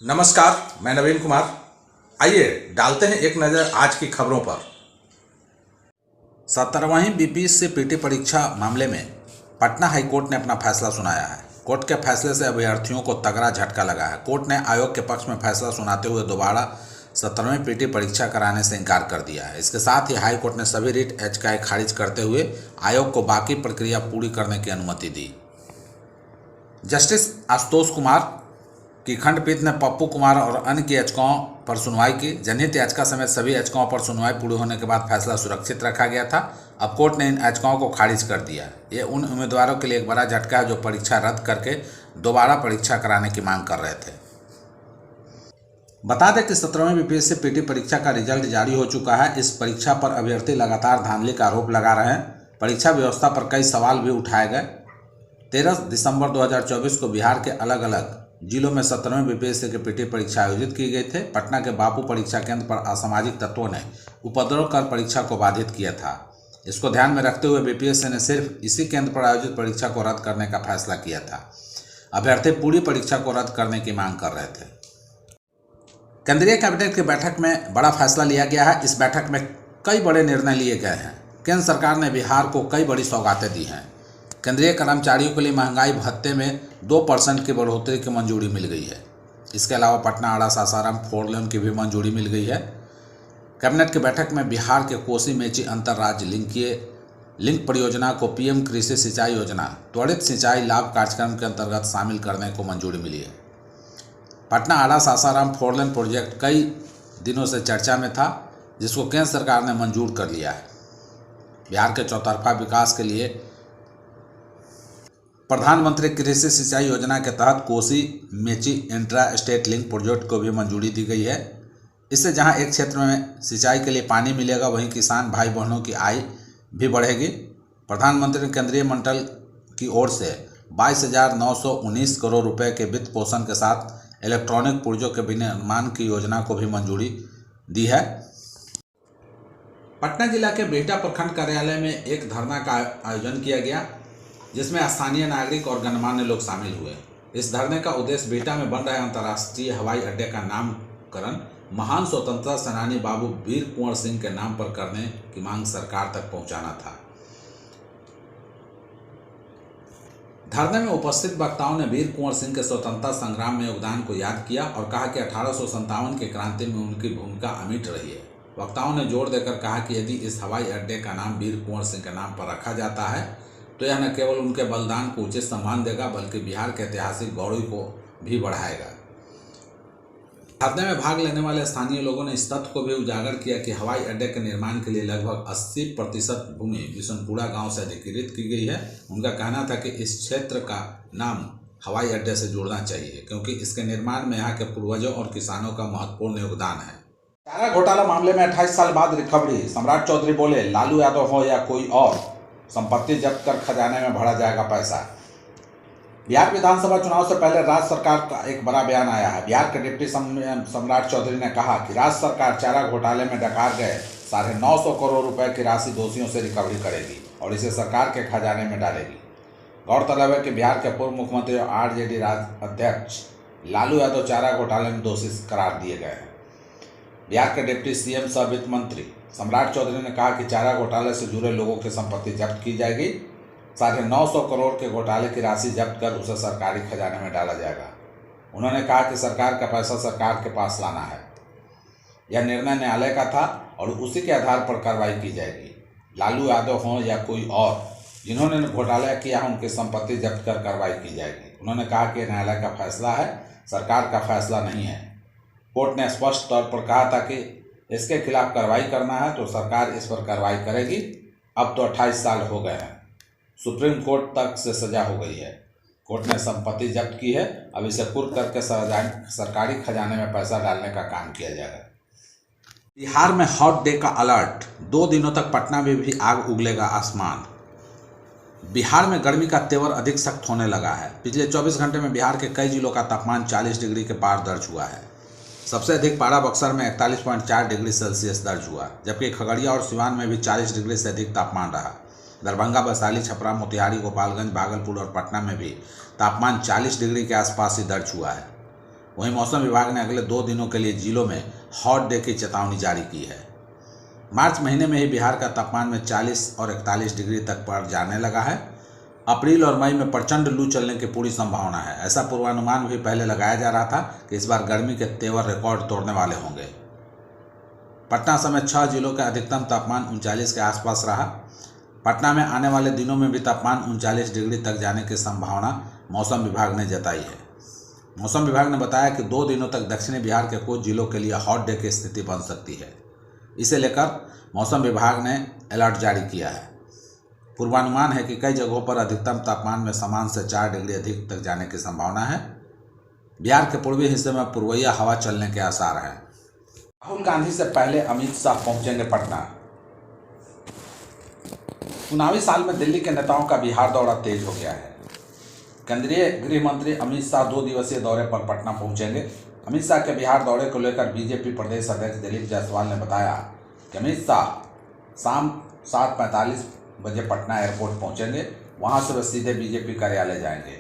नमस्कार, मैं नवीन कुमार। आइए डालते हैं एक नज़र आज की खबरों पर। 17वीं बीपीएससी पीटी परीक्षा मामले में पटना हाईकोर्ट ने अपना फैसला सुनाया है। कोर्ट के फैसले से अभ्यर्थियों को तगड़ा झटका लगा है। कोर्ट ने आयोग के पक्ष में फैसला सुनाते हुए दोबारा 17वीं पीटी परीक्षा कराने से इनकार कर दिया है। इसके साथ ही हाईकोर्ट ने सभी रिट याचिकाएं खारिज करते हुए आयोग को बाकी प्रक्रिया पूरी करने की अनुमति दी। जस्टिस आशुतोष कुमार की खंडपीठ ने पप्पू कुमार और अन्य की याचिकाओं पर सुनवाई की। जनहित याचिका समेत सभी याचिकाओं पर सुनवाई पूरी होने के बाद फैसला सुरक्षित रखा गया था। अब कोर्ट ने इन याचिकाओं को खारिज कर दिया। ये उन उम्मीदवारों के लिए एक बड़ा झटका है जो परीक्षा रद्द करके दोबारा परीक्षा कराने की मांग कर रहे थे। बता दें कि 17वीं बीपीएससी पीटी परीक्षा का रिजल्ट जारी हो चुका है। इस परीक्षा पर अभ्यर्थी लगातार धांधली का आरोप लगा रहे हैं। परीक्षा व्यवस्था पर कई सवाल भी उठाए गए। 13 दिसंबर 2024 को बिहार के अलग अलग जिलों में 17वीं बीपीएससी की पीटी परीक्षा आयोजित की गई थे। पटना के बापू परीक्षा केंद्र पर असामाजिक तत्वों ने उपद्रव कर परीक्षा को बाधित किया था। इसको ध्यान में रखते हुए बीपीएससी ने सिर्फ इसी केंद्र पर आयोजित परीक्षा को रद्द करने का फैसला किया था। अभ्यर्थी पूरी परीक्षा को रद्द करने की मांग कर रहे थे। केंद्रीय कैबिनेट की बैठक में बड़ा फैसला लिया गया है। इस बैठक में कई बड़े निर्णय लिए गए हैं। केंद्र सरकार ने बिहार को कई बड़ी सौगातें दी हैं। केंद्रीय कर्मचारियों के लिए महंगाई भत्ते में 2% की बढ़ोतरी की मंजूरी मिल गई है। इसके अलावा पटना आड़ा सासाराम 4 लेन की भी मंजूरी मिल गई है। कैबिनेट की बैठक में बिहार के कोसी मेची अंतर्राज्य लिंक परियोजना को पीएम कृषि सिंचाई योजना त्वरित सिंचाई लाभ कार्यक्रम के अंतर्गत शामिल करने को मंजूरी मिली है। पटना आड़ा सासाराम 4 लेन प्रोजेक्ट कई दिनों से चर्चा में था, जिसको केंद्र सरकार ने मंजूर कर लिया है। बिहार के चौतरफा विकास के लिए प्रधानमंत्री कृषि सिंचाई योजना के तहत Kosi Mechi intra state link project को भी मंजूरी दी गई है। इससे जहां एक क्षेत्र में सिंचाई के लिए पानी मिलेगा, वहीं किसान भाई बहनों की आय भी बढ़ेगी। प्रधानमंत्री ने केंद्रीय मंडल की ओर से 22,919 करोड़ रुपए के वित्त पोषण के साथ इलेक्ट्रॉनिक पुर्जों के विनिर्माण की योजना को भी मंजूरी दी है। पटना जिला के बिहटा प्रखंड कार्यालय में एक धरना का आयोजन किया गया, जिसमें स्थानीय नागरिक और गणमान्य लोग शामिल हुए। इस धरने का उद्देश्य बिहटा में बन रहे अंतर्राष्ट्रीय हवाई अड्डे का नामकरण महान स्वतंत्रता सेनानी बाबू वीर कुंवर सिंह के नाम पर करने की मांग सरकार तक पहुंचाना था। धरने में उपस्थित वक्ताओं ने वीर कुंवर सिंह के स्वतंत्रता संग्राम में योगदान को याद किया और कहा कि 1857 की क्रांति में उनकी भूमिका अमिट रही है। वक्ताओं ने जोर देकर कहा कि यदि इस हवाई अड्डे का नाम वीर कुंवर सिंह के नाम पर रखा जाता है तो यह न केवल उनके बलिदान को उचित सम्मान देगा, बल्कि बिहार के ऐतिहासिक गौरव को भी बढ़ाएगा। धरने में भाग लेने वाले स्थानीय लोगों ने इस तथ्य को भी उजागर किया कि हवाई अड्डे के निर्माण के लिए लगभग 80% भूमि बिशनपुरा गांव से अधिकृत की गई है। उनका कहना था कि इस क्षेत्र का नाम हवाई अड्डे से जोड़ना चाहिए, क्योंकि इसके निर्माण में यहाँ के पूर्वजों और किसानों का महत्वपूर्ण योगदान है। चारा घोटाला मामले में 28 साल बाद रिकवरी। सम्राट चौधरी बोले, लालू यादव हो या कोई और, संपत्ति जब्त कर खजाने में भरा जाएगा पैसा। बिहार विधानसभा चुनाव से पहले राज्य सरकार का एक बड़ा बयान आया है। बिहार के डिप्टी सम्राट चौधरी ने कहा कि राज्य सरकार चारा घोटाले में डकार गए 950 करोड़ रुपए की राशि दोषियों से रिकवरी करेगी और इसे सरकार के खजाने में डालेगी। गौरतलब है कि बिहार के पूर्व मुख्यमंत्री और आरजेडी राज्य अध्यक्ष लालू यादव चारा घोटाले में दोषी करार दिए गए हैं। बिहार के डिप्टी सीएम सह वित्त मंत्री सम्राट चौधरी ने कहा कि चारा घोटाले से जुड़े लोगों की संपत्ति जब्त की जाएगी। 950 करोड़ के घोटाले की राशि जब्त कर उसे सरकारी खजाने में डाला जाएगा। उन्होंने कहा कि सरकार का पैसा सरकार के पास लाना है। यह निर्णय न्यायालय का था और उसी के आधार पर कार्रवाई की जाएगी। लालू यादव हों या कोई और, जिन्होंने घोटाला किया है, उनकी संपत्ति जब्त कर कार्रवाई की जाएगी। उन्होंने कहा कि न्यायालय का फैसला है, सरकार का फैसला नहीं है। कोर्ट ने स्पष्ट तौर पर कहा था कि इसके खिलाफ कार्रवाई करना है तो सरकार इस पर कार्रवाई करेगी। अब तो 28 साल हो गए हैं, सुप्रीम कोर्ट तक से सजा हो गई है। कोर्ट ने संपत्ति जब्त की है, अब इसे कुर्क करके सरकारी खजाने में पैसा डालने का काम किया जाएगा। बिहार में हॉट डे का अलर्ट। 2 दिनों तक पटना में भी आग उगलेगा आसमान। बिहार में गर्मी का तेवर अधिक सख्त होने लगा है। पिछले 24 घंटे में बिहार के कई जिलों का तापमान 40 डिग्री के पार दर्ज हुआ है। सबसे अधिक पारा बक्सर में 41.4 डिग्री सेल्सियस दर्ज हुआ, जबकि खगड़िया और सिवान में भी 40 डिग्री से अधिक तापमान रहा। दरभंगा, वैशाली, छपरा, मोतिहारी, गोपालगंज, भागलपुर और पटना में भी तापमान 40 डिग्री के आसपास ही दर्ज हुआ है। वहीं मौसम विभाग ने अगले 2 दिनों के लिए जिलों में हॉट डे की चेतावनी जारी की है। मार्च महीने में ही बिहार का तापमान में 40 और 41 डिग्री तक पर जाने लगा है। अप्रैल और मई में प्रचंड लू चलने की पूरी संभावना है। ऐसा पूर्वानुमान भी पहले लगाया जा रहा था कि इस बार गर्मी के तेवर रिकॉर्ड तोड़ने वाले होंगे। पटना समेत 6 जिलों का अधिकतम तापमान 39 के आसपास रहा। पटना में आने वाले दिनों में भी तापमान 39 डिग्री तक जाने की संभावना मौसम विभाग ने जताई है। मौसम विभाग ने बताया कि 2 दिनों तक दक्षिणी बिहार के कुछ जिलों के लिए हॉट डे की स्थिति बन सकती है। इसे लेकर मौसम विभाग ने अलर्ट जारी किया है। पूर्वानुमान है कि कई जगहों पर अधिकतम तापमान में सामान्य से 4 डिग्री अधिक तक जाने की संभावना है। बिहार के पूर्वी हिस्से में पूर्वइया हवा चलने के आसार हैं। राहुल गांधी से पहले अमित शाह पहुंचेंगे पटना। चुनावी साल में दिल्ली के नेताओं का बिहार दौरा तेज हो गया है। केंद्रीय गृह मंत्री अमित शाह 2 दिवसीय दौरे पर पटना पहुंचेंगे। अमित शाह के बिहार दौरे को लेकर बीजेपी प्रदेश अध्यक्ष दिलीप जायसवाल ने बताया कि अमित शाह शाम 7:45 बजे पटना एयरपोर्ट पहुंचेंगे। वहां से वे सीधे बीजेपी कार्यालय जाएंगे।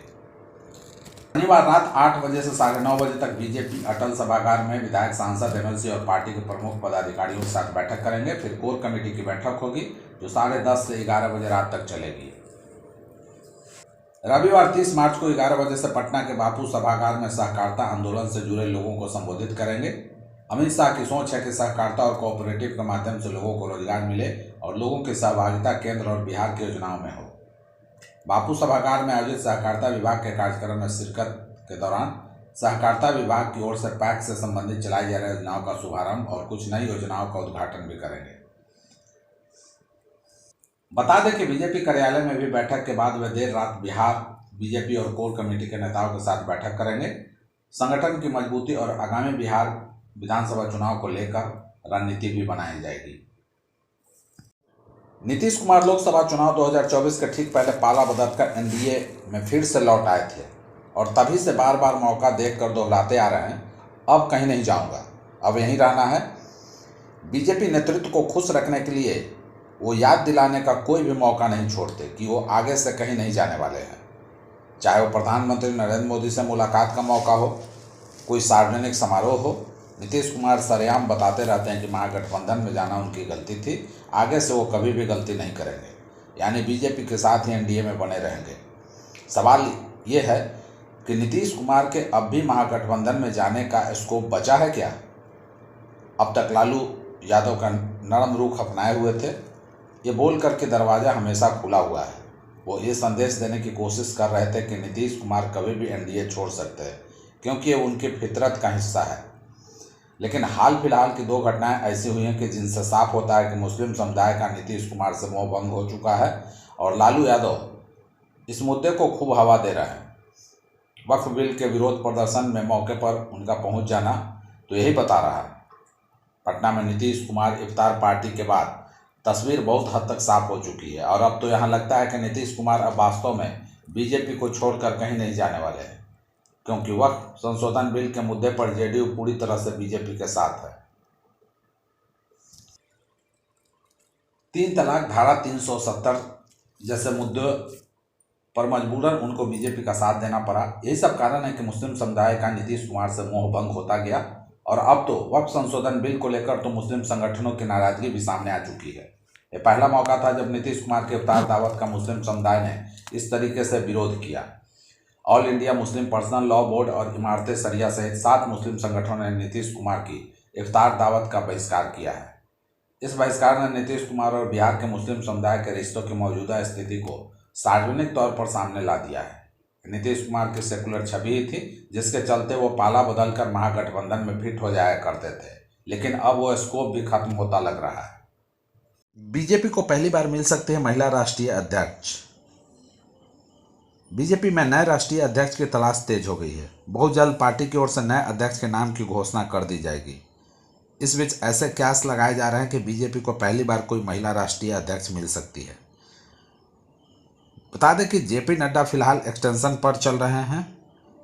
शनिवार रात 8 बजे से 9:30 बजे तक बीजेपी अटल सभागार में विधायक, सांसद, एमएलसी और पार्टी के प्रमुख पदाधिकारियों के साथ बैठक करेंगे। फिर कोर कमेटी की बैठक होगी जो 10:30 से 11 बजे रात तक चलेगी। रविवार 30 मार्च को 11 बजे से पटना के बापू सभागार में सहकारिता आंदोलन से जुड़े लोगों को संबोधित करेंगे। अमित शाह की सोच है कि सहकारिता और कोऑपरेटिव के माध्यम से लोगों को रोजगार मिले और लोगों की सहभागिता केंद्र और बिहार की योजनाओं में हो। बापू सभागार में आयोजित सहकारिता विभाग के कार्यक्रम में शिरकत के दौरान सहकारिता विभाग की ओर से पैक्स से संबंधित चलाई जा रही योजनाओं का शुभारंभ और कुछ नई योजनाओं का उद्घाटन भी करेंगे। बता दें कि बीजेपी कार्यालय में भी बैठक के बाद वे देर रात बिहार बीजेपी और कोर कमेटी के नेताओं के साथ बैठक करेंगे। संगठन की मजबूती और आगामी बिहार विधानसभा चुनाव को लेकर रणनीति भी बनाई जाएगी। नीतीश कुमार लोकसभा चुनाव 2024 के ठीक पहले पाला बदलकर एनडीए में फिर से लौट आए थे और तभी से बार बार मौका देखकर दोहराते आ रहे हैं, अब कहीं नहीं जाऊंगा, अब यहीं रहना है। बीजेपी नेतृत्व को खुश रखने के लिए वो याद दिलाने का कोई भी मौका नहीं छोड़ते कि वो आगे से कहीं नहीं जाने वाले हैं। चाहे वो प्रधानमंत्री नरेंद्र मोदी से मुलाकात का मौका हो, कोई सार्वजनिक समारोह हो, नीतीश कुमार सरेआम बताते रहते हैं कि महागठबंधन में जाना उनकी गलती थी, आगे से वो कभी भी गलती नहीं करेंगे, यानी बीजेपी के साथ ही एनडीए में बने रहेंगे। सवाल ये है कि नीतीश कुमार के अब भी महागठबंधन में जाने का स्कोप बचा है क्या? अब तक लालू यादव का नरम रुख अपनाए हुए थे, ये बोल कर के दरवाज़ा हमेशा खुला हुआ है। वो ये संदेश देने की कोशिश कर रहे थे कि नीतीश कुमार कभी भी एनडीए छोड़ सकते हैं क्योंकि ये उनकी फितरत का हिस्सा है। लेकिन हाल फिलहाल की 2 घटनाएं ऐसी हुई हैं कि जिनसे साफ होता है कि मुस्लिम समुदाय का नीतीश कुमार से मोह भंग हो चुका है और लालू यादव इस मुद्दे को खूब हवा दे रहे हैं। वक्फ बिल के विरोध प्रदर्शन में मौके पर उनका पहुंच जाना तो यही बता रहा है। पटना में नीतीश कुमार इफ्तार पार्टी के बाद तस्वीर बहुत हद तक साफ हो चुकी है और अब तो यहाँ लगता है कि नीतीश कुमार अब वास्तव में बीजेपी को छोड़कर कहीं नहीं जाने वाले हैं, क्योंकि वक्फ संशोधन बिल के मुद्दे पर जेडीयू पूरी तरह से बीजेपी के साथ है। 3 तलाक, धारा 370 जैसे मुद्दों पर मजबूरन उनको बीजेपी का साथ देना पड़ा। यही सब कारण है कि मुस्लिम समुदाय का नीतीश कुमार से मोह भंग होता गया और अब तो वक्फ संशोधन बिल को लेकर तो मुस्लिम संगठनों की नाराजगी भी सामने आ चुकी है। ये पहला मौका था जब नीतीश कुमार के इफ्तार दावत का मुस्लिम समुदाय ने इस तरीके से विरोध किया। All India Muslim personal law board और इमारत शरिया सहित 7 मुस्लिम संगठनों ने नीतीश कुमार की इफ्तार दावत का बहिष्कार किया है। इस बहिष्कार ने नीतीश कुमार और बिहार के मुस्लिम समुदाय के रिश्तों की मौजूदा स्थिति को सार्वजनिक तौर पर सामने ला दिया है। नीतीश कुमार की सेकुलर छवि ही थी जिसके चलते वो पाला बदलकर महागठबंधन में फिट हो जाया करते थे, लेकिन अब वो स्कोप भी खत्म होता लग रहा है। बीजेपी को पहली बार मिल सकती है महिला राष्ट्रीय अध्यक्ष। बीजेपी में नए राष्ट्रीय अध्यक्ष की तलाश तेज हो गई है। बहुत जल्द पार्टी की ओर से नए अध्यक्ष के नाम की घोषणा कर दी जाएगी। इस बीच ऐसे कयास लगाए जा रहे हैं कि बीजेपी को पहली बार कोई महिला राष्ट्रीय अध्यक्ष मिल सकती है। बता दें कि जेपी नड्डा फिलहाल एक्सटेंशन पर चल रहे हैं।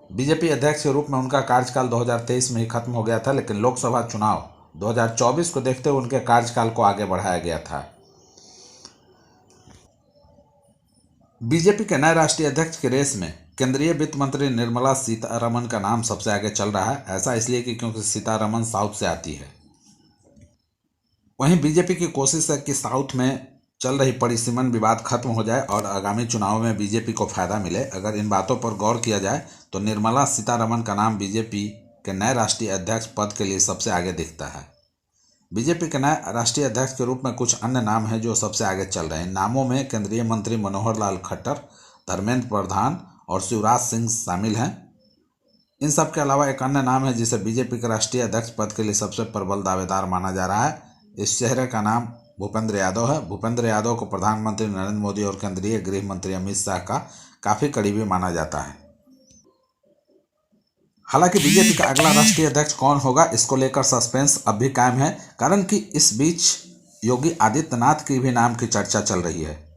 बीजेपी अध्यक्ष के रूप में उनका कार्यकाल 2023 में ही खत्म हो गया था, लेकिन लोकसभा चुनाव 2024 को देखते हुए उनके कार्यकाल को आगे बढ़ाया गया था। बीजेपी के नए राष्ट्रीय अध्यक्ष की रेस में केंद्रीय वित्त मंत्री निर्मला सीतारमण का नाम सबसे आगे चल रहा है। ऐसा इसलिए कि क्योंकि सीतारमण साउथ से आती है। वहीं बीजेपी की कोशिश है कि साउथ में चल रही परिसीमन विवाद खत्म हो जाए और आगामी चुनाव में बीजेपी को फायदा मिले। अगर इन बातों पर गौर किया जाए तो निर्मला सीतारमण का नाम बीजेपी के नए राष्ट्रीय अध्यक्ष पद के लिए सबसे आगे दिखता है। बीजेपी के नए राष्ट्रीय अध्यक्ष के रूप में कुछ अन्य नाम हैं जो सबसे आगे चल रहे हैं। नामों में केंद्रीय मंत्री मनोहर लाल खट्टर, धर्मेंद्र प्रधान और शिवराज सिंह शामिल हैं। इन सब के अलावा एक अन्य नाम है जिसे बीजेपी के राष्ट्रीय अध्यक्ष पद के लिए सबसे प्रबल दावेदार माना जा रहा है। इस चेहरे का नाम भूपेंद्र यादव है। भूपेंद्र यादव को प्रधानमंत्री नरेंद्र मोदी और केंद्रीय गृह मंत्री अमित शाह का काफ़ी करीबी माना जाता है। हालांकि बीजेपी का अगला राष्ट्रीय अध्यक्ष कौन होगा, इसको लेकर सस्पेंस अब भी कायम है, कारण कि इस बीच योगी आदित्यनाथ की भी नाम की चर्चा चल रही है।